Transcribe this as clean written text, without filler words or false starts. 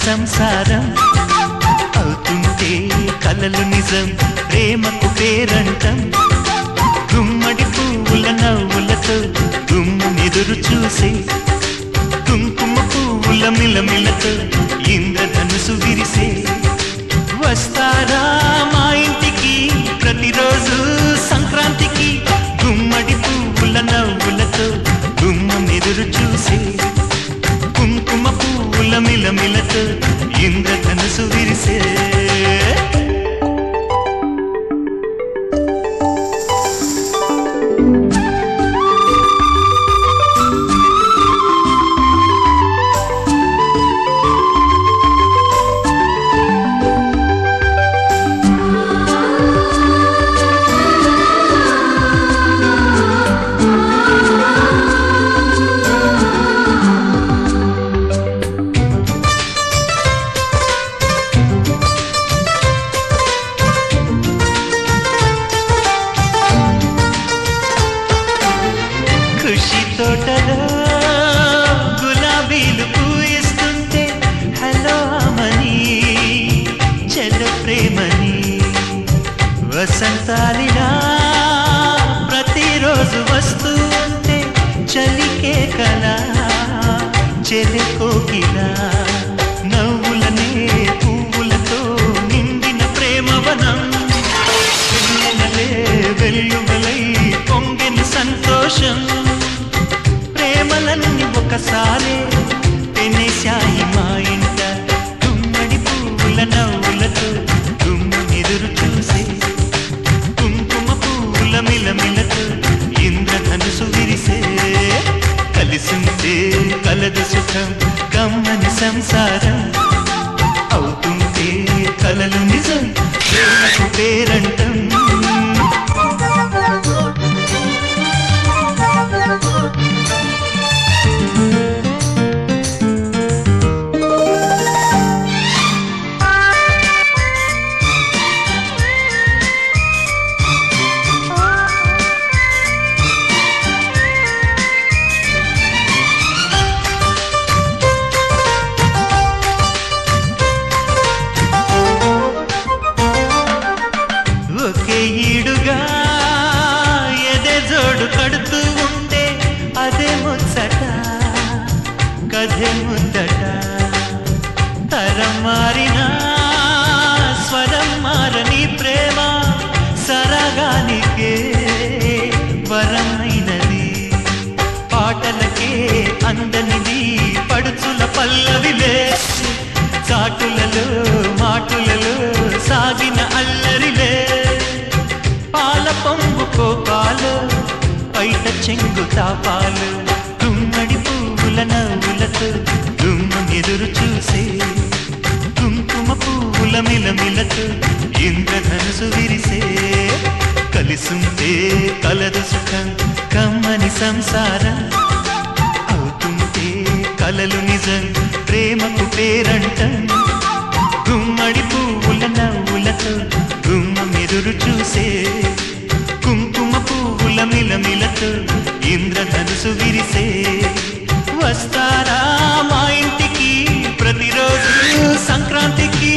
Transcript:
సంసారం అవుతుంటే కలలు నిజం ప్రేమకు పేరంటం గుమ్మడి పువ్వుల నవ్వులతో గుమ్మెదురు చూసే కుంకుమ పువ్వుల మిలమిలతో ఇంద్రధనుసు విరిసే వస్తారా మా ఇంటికి ప్రతిరోజు సంక్రాంతికి గుమ్మడి పువ్వుల నవ్వులతో గుమ్మెదురు చూసే కుంకుమ పువ్వుల మిలమిలతో ఇంద్రధనుసు విరిసే ఖుషి తోటలో గులాబీలు పూయిస్తుంటే హలో అమని చెల్ల ప్రేమని వసంతాలిలా ప్రతిరోజు వస్తూ ఉంటే చలికే కలా చెలి కోకిలా నవ్వులనే పువ్వులతో నిండిన ప్రేమవనం వెన్నెలలే వెల్లువలై పొంగిన సంతోషం ప్రేమలన్నీ ఒకసారి పెనేశాయి మా ఇంట గుమ్మడి పువ్వుల నవ్వులతో గుమ్మెదురు చూసే కుంకుమ పువ్వుల మిలమిలతో ఇంద్రధనుసు విరిసే కలిసిందే కలదు సుఖం గమ్మని సంసారం అవుతుంటే కలలు నిజం ప్రేమకు పేరంటం ఈడుగా ఎదే జోడు కడుతూ ఉంటే అదే ముచ్చట కథే ముందట తరం మారినా స్వరం మారని ప్రేమ సరగానికే వరమైనది పాటలకే అందనిది పడుచుల పల్లవిలే చాటులలో మాటులలో సాగిన అల్లరిలే పాల పొంగు కోపాలు పైట చెంగు తాపాలు గుమ్మడి పువ్వుల నవ్వులతో గుమ్మెదురు చూసే కుంకుమ పువ్వుల మిలమిలతో ఇంద్రధనుసు విరిసే కలిసుంటే కలదు సుఖం కమ్మని సంసారం అవుతుంటే కలలు నిజం ప్రేమకు పేరంటం గుమ్మడి పువ్వుల నవ్వులతో గుమ్మెదురు చూసే కుంకుమ పువ్వుల మిలమిలతో ఇంద్రధనుసు విరిసే వస్తారా మా ఇంటికి ప్రతిరోజు సంక్రాంతికి